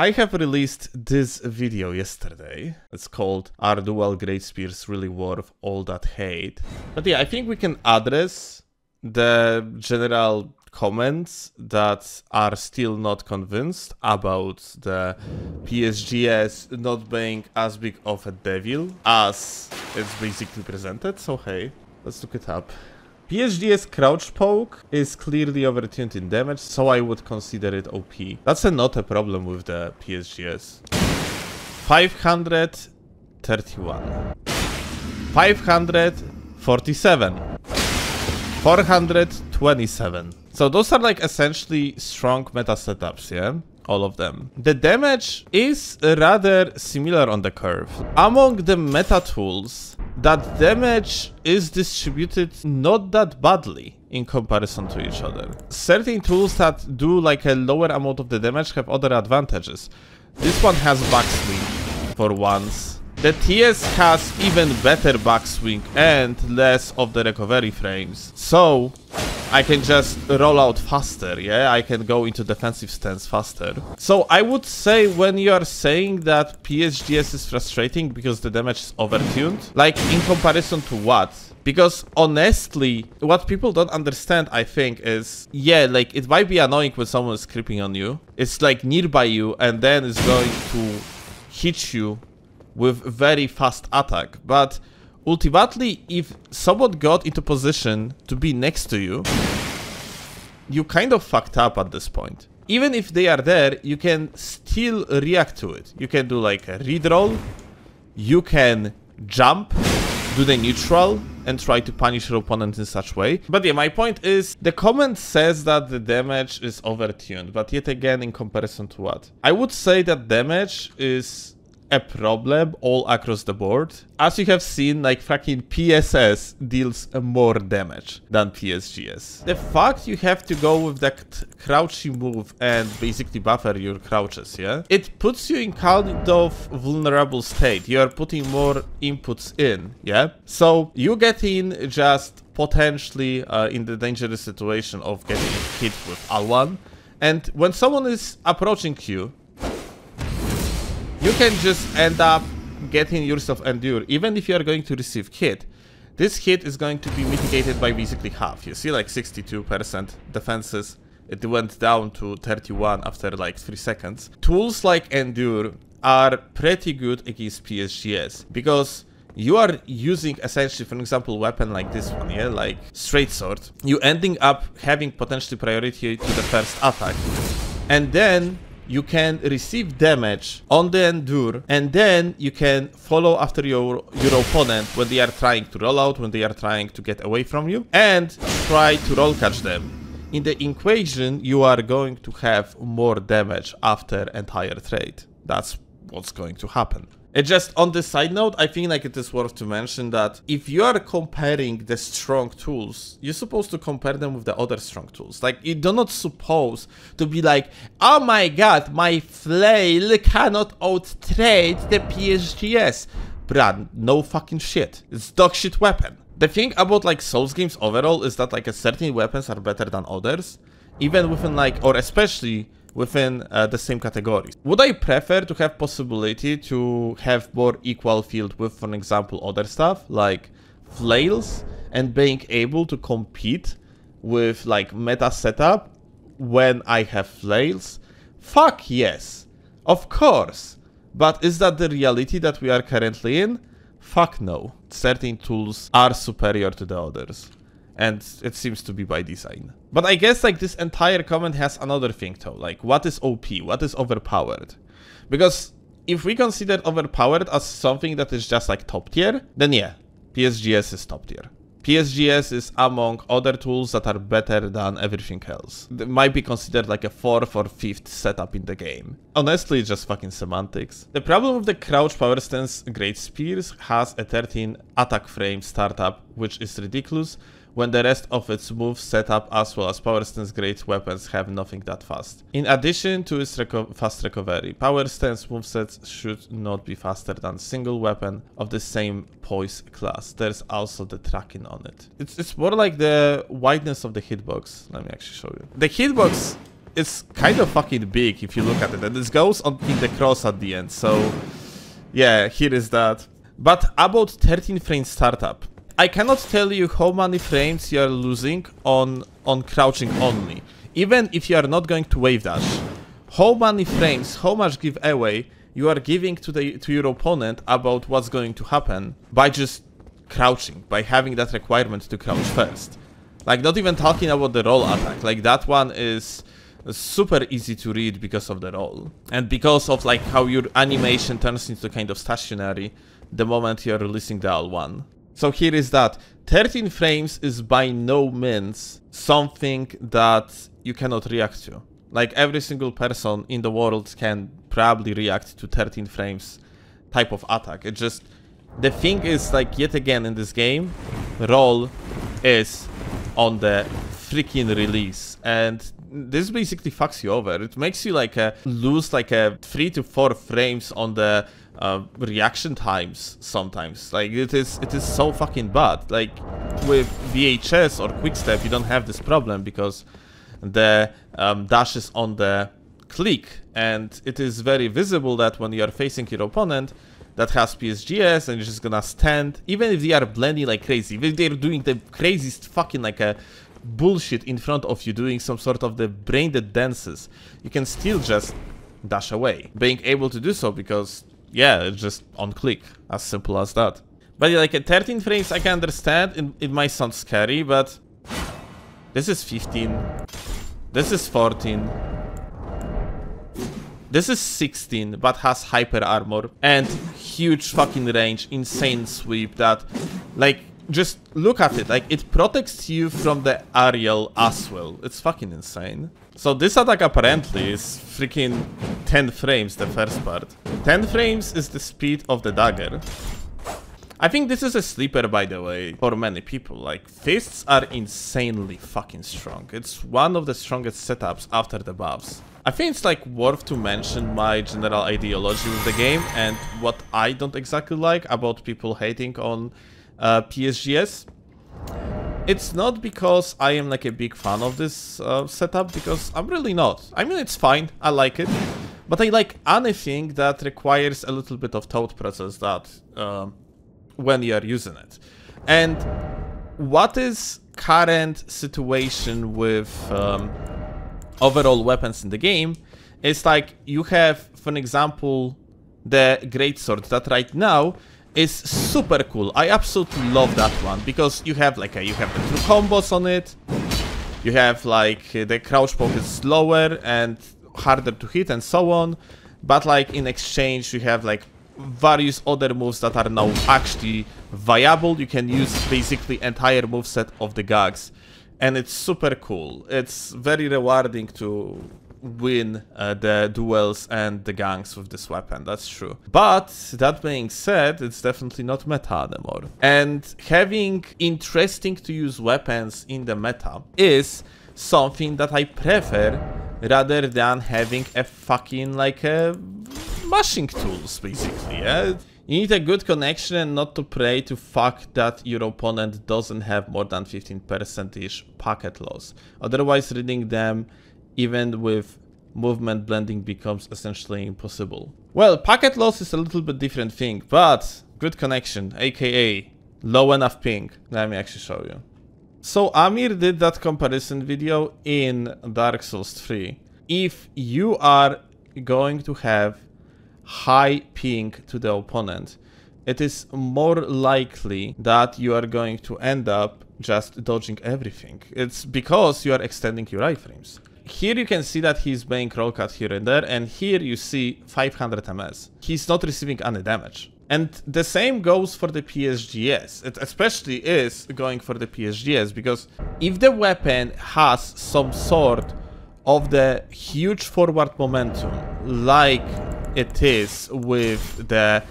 I have released this video yesterday. It's called "Are Dual Great Spears Really Worth All That Hate?" But yeah, I think we can address the general comments that are still not convinced about the PSGS not being as big of a devil as it's basically presented. So hey, let's look it up. PSGS Crouch Poke is clearly overtuned in damage, so I would consider it OP. That's not a problem with the PSGS. 531. 547. 427. So those are like essentially strong meta setups, yeah? All of them. The damage is rather similar on the curve. Among the meta tools, that damage is distributed not that badly in comparison to each other. Certain tools that do like a lower amount of the damage have other advantages. This one has backswing for once. The TS has even better backswing and less of the recovery frames. So I can just roll out faster, yeah? I can go into defensive stance faster. So I would say when you are saying that PSGS is frustrating because the damage is overtuned, like in comparison to what? Because honestly, what people don't understand, I think, is, yeah, like it might be annoying when someone is creeping on you. It's like nearby you and then it's going to hit you with very fast attack. But ultimately, if someone got into position to be next to you, you kind of fucked up at this point. Even if they are there, you can still react to it. You can do like a reroll, you can jump, do the neutral, and try to punish your opponent in such way. But yeah, my point is, the comment says that the damage is overtuned, but yet again, in comparison to what? I would say that damage is a problem all across the board. As you have seen, like fucking PSS deals more damage than PSGS. The fact you have to go with that crouchy move and basically buffer your crouches, yeah? It puts you in kind of vulnerable state. You are putting more inputs in, yeah? So you get in just potentially in the dangerous situation of getting hit with L1. And when someone is approaching you, you can just end up getting yourself endure. Even if you are going to receive hit, this hit is going to be mitigated by basically half. You see like 62% defenses. It went down to 31 after like 3 seconds. Tools like endure are pretty good against PSGS because you are using essentially, for example, weapon like this one, yeah, like straight sword. You ending up having potentially priority to the first attack. And then you can receive damage on the endure, and then you can follow after your opponent when they are trying to roll out, when they are trying to get away from you, and try to roll catch them. In the equation, you are going to have more damage after entire trade. That's what's going to happen. It just, on the side note, I think like it is worth to mention that if you are comparing the strong tools, you're supposed to compare them with the other strong tools. Like, you do not suppose to be like, oh my god, my flail cannot out-trade the PSGS. Bruh, no fucking shit. It's dog shit weapon. The thing about like Souls games overall is that like certain weapons are better than others, even within like, or especially within the same categories. Would I prefer to have possibility to have more equal field with, for example, other stuff like flails and being able to compete with like meta setup when I have flails? Fuck yes, of course. But is that the reality that we are currently in? Fuck no. Certain tools are superior to the others. And it seems to be by design. But I guess like this entire comment has another thing though. Like, what is OP? What is overpowered? Because if we consider overpowered as something that is just like top tier, then yeah, PSGS is top tier. PSGS is among other tools that are better than everything else. It might be considered like a 4th or 5th setup in the game. Honestly, it's just fucking semantics. The problem with the crouch power stance Great Spears has a 13 attack frame startup, which is ridiculous, when the rest of its move setup as well as power stance great weapons have nothing that fast. In addition to its fast recovery, power stance movesets should not be faster than single weapon of the same poise class. There's also the tracking on it. It's more like the wideness of the hitbox. Let me actually show you. The hitbox is kind of fucking big if you look at it, and this goes on in the cross at the end, so yeah, here is that. But about 13 frame startup, I cannot tell you how many frames you are losing on crouching only. Even if you are not going to wave dash, how many frames, how much giveaway you are giving to your opponent about what's going to happen by just crouching, by having that requirement to crouch first. Like, not even talking about the roll attack, like that one is super easy to read because of the roll. And because of like how your animation turns into kind of stationary the moment you're releasing the L1. So here is that. 13 frames is by no means something that you cannot react to. Like, every single person in the world can probably react to 13 frames type of attack. It just, the thing is, like, yet again in this game, roll is on the freaking release, and this basically fucks you over. It makes you like lose like 3 to 4 frames on the reaction times sometimes. Like, it is so fucking bad. Like, with VHS or Quickstep, you don't have this problem because the dash is on the click, and it is very visible that when you are facing your opponent that has PSGS and you're just gonna stand, even if they are blending like crazy, if they're doing the craziest fucking like a bullshit in front of you, doing some sort of the brain dead dances, you can still just dash away. Being able to do so because, yeah, it's just on click, as simple as that. But yeah, like at 13 frames I can understand, it might sound scary, but this is 15, this is 14, this is 16, but has hyper armor and huge fucking range, insane sweep that, like, just look at it, like, it protects you from the aerial as well. It's fucking insane. So this attack apparently is freaking 10 frames, the first part. 10 frames is the speed of the dagger. I think this is a sleeper, by the way, for many people. Like, fists are insanely fucking strong. It's one of the strongest setups after the buffs. I think it's like worth to mention my general ideology with the game and what I don't exactly like about people hating on PSGS. It's not because I am like a big fan of this setup, because I'm really not. I mean, it's fine, I like it, but I like anything that requires a little bit of thought process that when you are using it. And what is current situation with overall weapons in the game is like, you have, for an example, the greatsword that right now is super cool. I absolutely love that one because you have like you have the two combos on it. You have like the crouch poke is slower and harder to hit and so on. But like in exchange you have like various other moves that are now actually viable. You can use basically entire moveset of the gags, and it's super cool. It's very rewarding to win the duels and the ganks with this weapon, that's true. But that being said, it's definitely not meta anymore. And having interesting to use weapons in the meta is something that I prefer rather than having a fucking like a mashing tools, basically, yeah? You need a good connection and not to pray to fuck that your opponent doesn't have more than 15%-ish packet loss. Otherwise, reading them even with movement blending becomes essentially impossible. Well, packet loss is a little bit different thing, but good connection, aka low enough ping. Let me actually show you. So Amir did that comparison video in Dark Souls 3. If you are going to have high ping to the opponent, it is more likely that you are going to end up just dodging everything. It's because you are extending your iframes. Here you can see that he's being roll cut here and there, and here you see 500 ms. He's not receiving any damage. And the same goes for the PSGS. It especially is going for the PSGS, because if the weapon has some sort of the huge forward momentum, like it is with the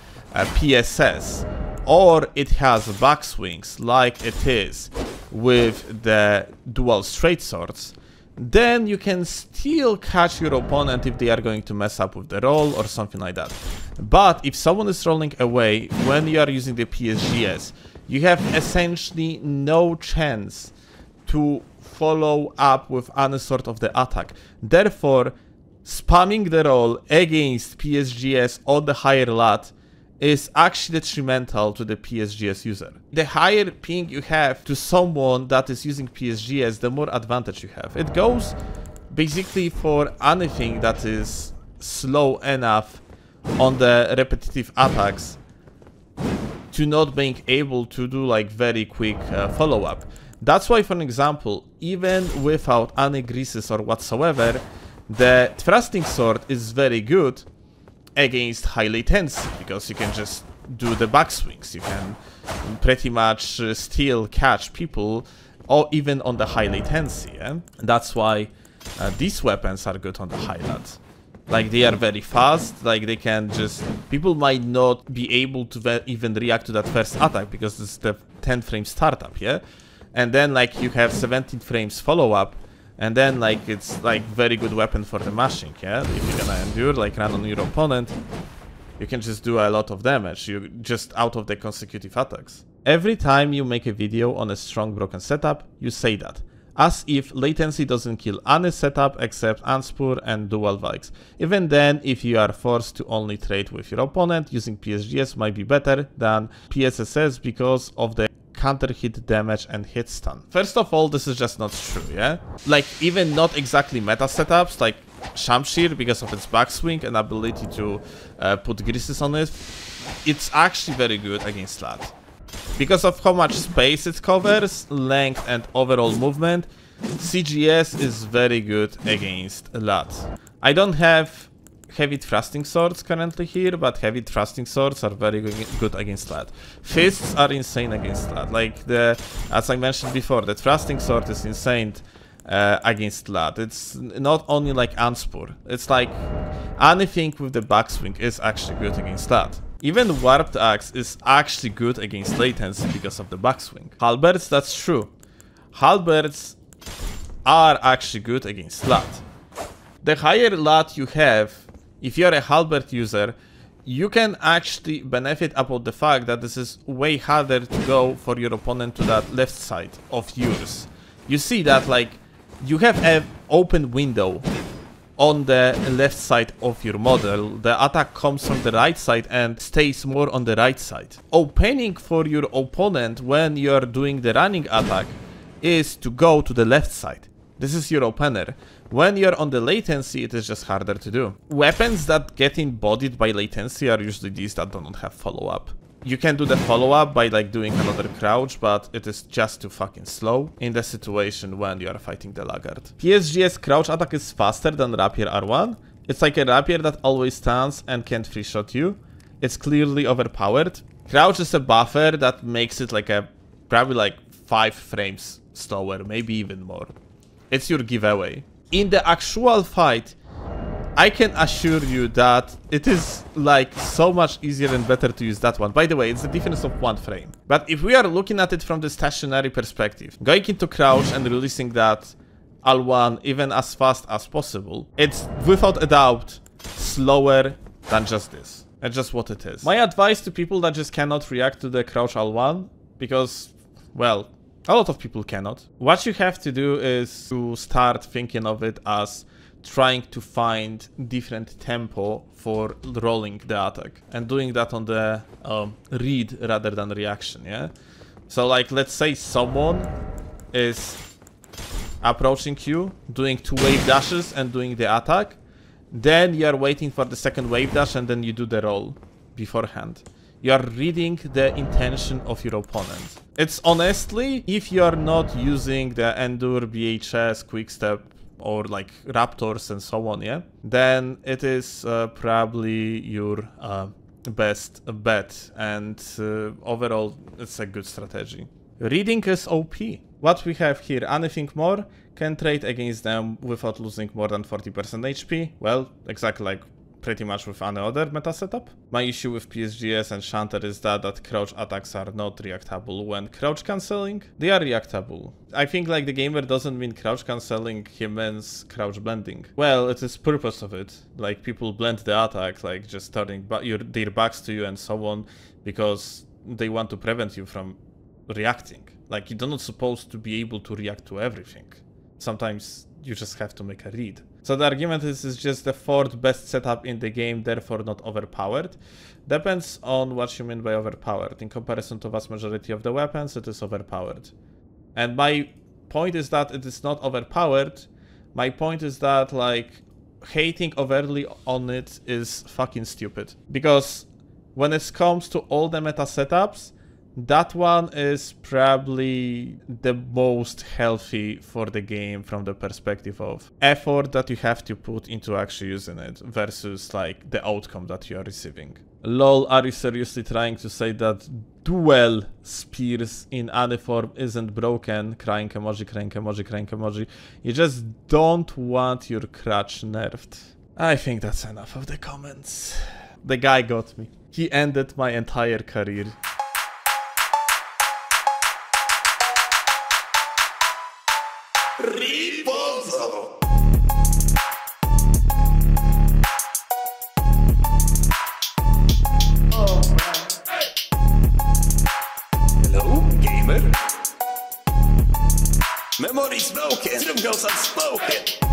PSS, or it has backswings, like it is with the dual straight swords, then you can still catch your opponent if they are going to mess up with the roll or something like that. But if someone is rolling away when you are using the PSGS, you have essentially no chance to follow up with any sort of the attack. Therefore, spamming the roll against PSGS on the higher lat is actually detrimental to the PSGS user. The higher ping you have to someone that is using PSGS, the more advantage you have. It goes basically for anything that is slow enough on the repetitive attacks to not being able to do like very quick follow-up. That's why, for example, even without any greases or whatsoever, the thrusting sword is very good against high latency, because you can just do the backswings. You can pretty much still catch people, or even on the high latency. Yeah? That's why these weapons are good on the high lat. Like, they are very fast, like they can just... People might not be able to even react to that first attack, because it's the 10 frame startup, yeah? And then, like, you have 17 frames follow-up, and then, like, it's, like, very good weapon for the mashing, yeah? If you're gonna endure, like, run on your opponent, you can just do a lot of damage, you just out of the consecutive attacks. Every time you make a video on a strong broken setup, you say that, as if latency doesn't kill any setup except Unspur and dual Vikes. Even then, if you are forced to only trade with your opponent, using PSGS might be better than PSSS because of the counter hit damage and hit stun. First of all, this is just not true, yeah? Like, even not exactly meta setups, like Shamshir, because of its backswing and ability to put greases on it, it's actually very good against lat. Because of how much space it covers, length and overall movement, CGS is very good against lat. I don't have heavy thrusting swords currently here, but heavy thrusting swords are very good against lat. Fists are insane against lat. Like, as I mentioned before, the thrusting sword is insane against lat. It's not only like Unspur. It's like anything with the backswing is actually good against lat. Even Warped Axe is actually good against latency because of the backswing. Halberds, that's true. Halberds are actually good against lat. The higher lat you have, if you're a halberd user, you can actually benefit about the fact that this is way harder to go for your opponent to that left side of yours. You see that, like, you have an open window on the left side of your model. The attack comes from the right side and stays more on the right side. Opening for your opponent when you're doing the running attack is to go to the left side. This is your opener. When you're on the latency, it is just harder to do. Weapons that get embodied by latency are usually these that do not have follow-up. You can do the follow-up by, like, doing another crouch, but it is just too fucking slow in the situation when you are fighting the laggard. PSGS crouch attack is faster than Rapier R1. It's like a Rapier that always stands and can't free shot you. It's clearly overpowered. Crouch is a buffer that makes it like probably like 5 frames slower, maybe even more. It's your giveaway. In the actual fight, I can assure you that it is like so much easier and better to use that one. By the way, it's the difference of 1 frame. But if we are looking at it from the stationary perspective, going into crouch and releasing that L1 even as fast as possible, it's without a doubt slower than just this. That's just what it is. My advice to people that just cannot react to the crouch L1, because, well, a lot of people cannot. What you have to do is to start thinking of it as trying to find different tempo for rolling the attack and doing that on the read rather than reaction, yeah? So, like, let's say someone is approaching you, doing 2 wave dashes and doing the attack, then you are waiting for the second wave dash and then you do the roll beforehand. You are reading the intention of your opponent. It's honestly, if you are not using the Endure, BHS, Quickstep, or like Raptors and so on, yeah, then it is probably your best bet, and overall it's a good strategy. Reading is OP. What we have here, anything more, can trade against them without losing more than 40% HP. Well, exactly like pretty much with any other meta setup. My issue with PSGS and Shanter is that crouch attacks are not reactable when crouch cancelling. They are reactable. I think like the gamer doesn't mean crouch cancelling, he means crouch blending. Well, it is purpose of it. Like people blend the attack, like just turning their backs to you and so on, because they want to prevent you from reacting. Like you're not supposed to be able to react to everything. Sometimes you just have to make a read. So the argument is it's just the fourth best setup in the game, therefore not overpowered. Depends on what you mean by overpowered. In comparison to vast majority of the weapons, it is overpowered. And my point is that it is not overpowered. My point is that, like, hating overly on it is fucking stupid. Because when it comes to all the meta setups, that one is probably the most healthy for the game from the perspective of effort that you have to put into actually using it versus like the outcome that you are receiving. Lol, are you seriously trying to say that dual spears in any form isn't broken? Crying emoji, crying emoji, crying emoji. You just don't want your crutch nerfed. I think that's enough of the comments. The guy got me. He ended my entire career. Riposo. Oh, hey. Hello, gamer. Memories broken, them goes unspoken.